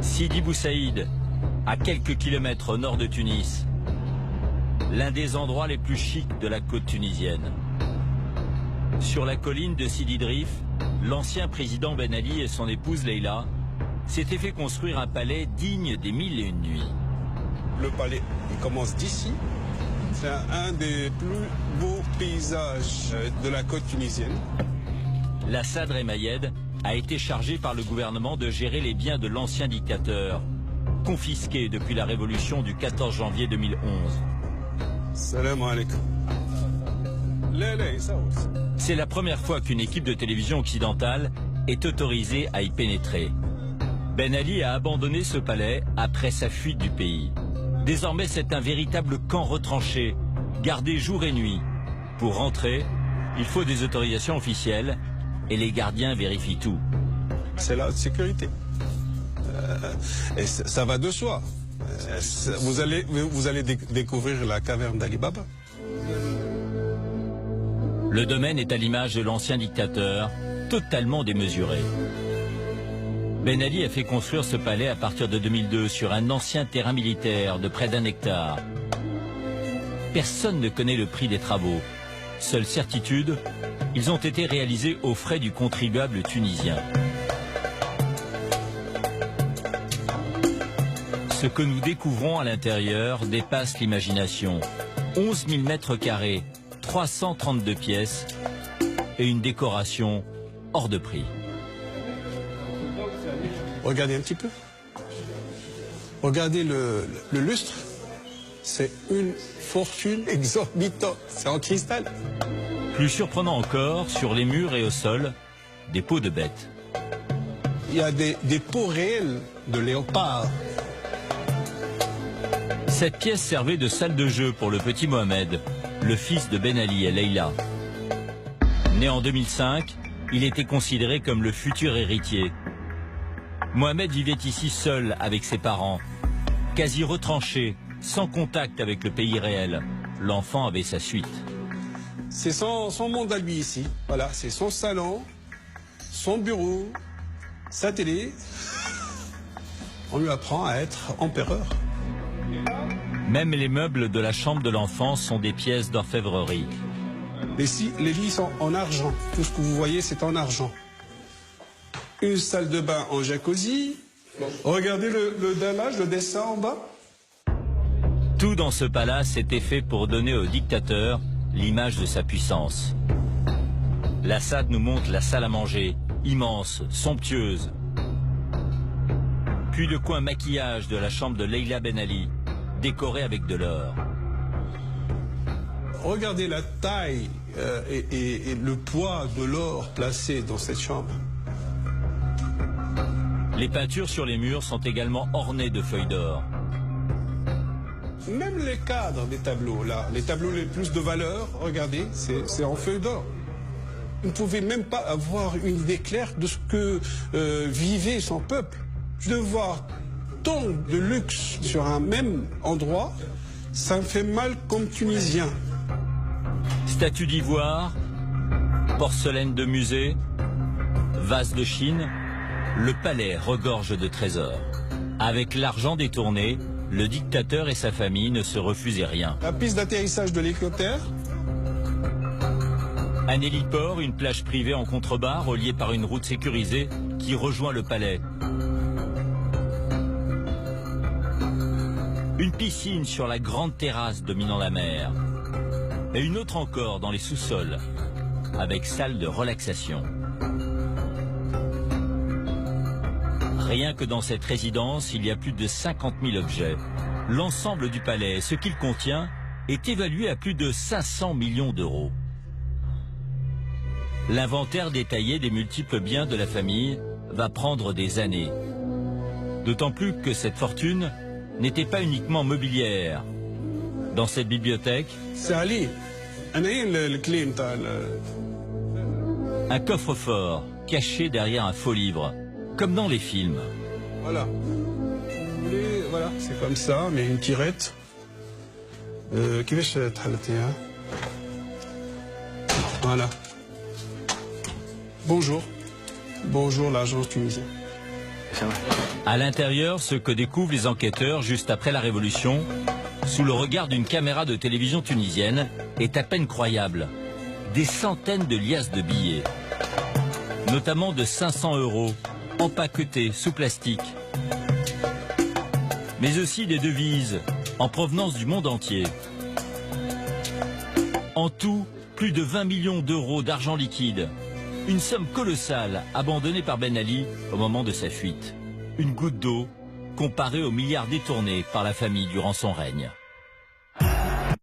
Sidi Bou Saïd, à quelques kilomètres au nord de Tunis, l'un des endroits les plus chics de la côte tunisienne. Sur la colline de Sidi Drif, l'ancien président Ben Ali et son épouse Leïla s'étaient fait construire un palais digne des 1001 nuits. Le palais, il commence d'ici. C'est un des plus beaux paysages de la côte tunisienne. La Sadr El Mayed a été chargé par le gouvernement de gérer les biens de l'ancien dictateur, confisqués depuis la révolution du 14 janvier 2011. Salam alaikum. C'est la première fois qu'une équipe de télévision occidentale est autorisée à y pénétrer. Ben Ali a abandonné ce palais après sa fuite du pays. Désormais, c'est un véritable camp retranché, gardé jour et nuit. Pour rentrer, il faut des autorisations officielles et les gardiens vérifient tout. C'est la haute sécurité. Et ça va de soi. Vous allez découvrir la caverne d'Ali Baba. Le domaine est à l'image de l'ancien dictateur, totalement démesuré. Ben Ali a fait construire ce palais à partir de 2002 sur un ancien terrain militaire de près d'1 hectare. Personne ne connaît le prix des travaux. Seule certitude, ils ont été réalisés aux frais du contribuable tunisien. Ce que nous découvrons à l'intérieur dépasse l'imagination. 11 000 mètres carrés, 332 pièces et une décoration hors de prix. Regardez un petit peu. Regardez le lustre. C'est une fortune exorbitante. C'est en cristal. Plus surprenant encore, sur les murs et au sol, des peaux de bêtes. Il y a des peaux réelles de léopard. Cette pièce servait de salle de jeu pour le petit Mohamed, le fils de Ben Ali et Leïla. Né en 2005, il était considéré comme le futur héritier. Mohamed vivait ici seul avec ses parents, quasi retranché, sans contact avec le pays réel. L'enfant avait sa suite. C'est son monde à lui ici. Voilà, c'est son salon, son bureau, sa télé. On lui apprend à être empereur. Même les meubles de la chambre de l'enfant sont des pièces d'orfèvrerie. Les lits sont en argent. Tout ce que vous voyez, c'est en argent. Une salle de bain en jacuzzi. Regardez le dallage, le dessin en bas. Tout dans ce palace était fait pour donner au dictateur l'image de sa puissance. La Sadr nous montre la salle à manger, immense, somptueuse. Puis le coin maquillage de la chambre de Leïla Ben Ali, décorée avec de l'or. Regardez la taille et le poids de l'or placé dans cette chambre. Les peintures sur les murs sont également ornées de feuilles d'or. Même les cadres des tableaux, là, les tableaux les plus de valeur, regardez, c'est en feuilles d'or. Vous ne pouvez même pas avoir une idée claire de ce que vivait son peuple. De voir tant de luxe sur un même endroit, ça me fait mal comme Tunisien. Statues d'ivoire, porcelaine de musée, vase de Chine, le palais regorge de trésors. Avec l'argent détourné, le dictateur et sa famille ne se refusaient rien. La piste d'atterrissage de l'hélicoptère. Un héliport, une plage privée en contrebas reliée par une route sécurisée qui rejoint le palais. Une piscine sur la grande terrasse dominant la mer. Et une autre encore dans les sous-sols, avec salle de relaxation. Rien que dans cette résidence, il y a plus de 50 000 objets. L'ensemble du palais, ce qu'il contient, est évalué à plus de 500 millions d'euros. L'inventaire détaillé des multiples biens de la famille va prendre des années. D'autant plus que cette fortune n'était pas uniquement mobilière. Dans cette bibliothèque, c'est Ali. Un coffre-fort caché derrière un faux livre, comme dans les films. Voilà. Voilà, c'est comme ça, mais une tirette. Voilà. Bonjour. Bonjour l'agence tunisienne. À l'intérieur, ce que découvrent les enquêteurs juste après la Révolution, sous le regard d'une caméra de télévision tunisienne, est à peine croyable. Des centaines de liasses de billets, notamment de 500 €, empaquetés sous plastique. Mais aussi des devises en provenance du monde entier. En tout, plus de 20 millions d'euros d'argent liquide. Une somme colossale abandonnée par Ben Ali au moment de sa fuite. Une goutte d'eau comparée aux milliards détournés par la famille durant son règne.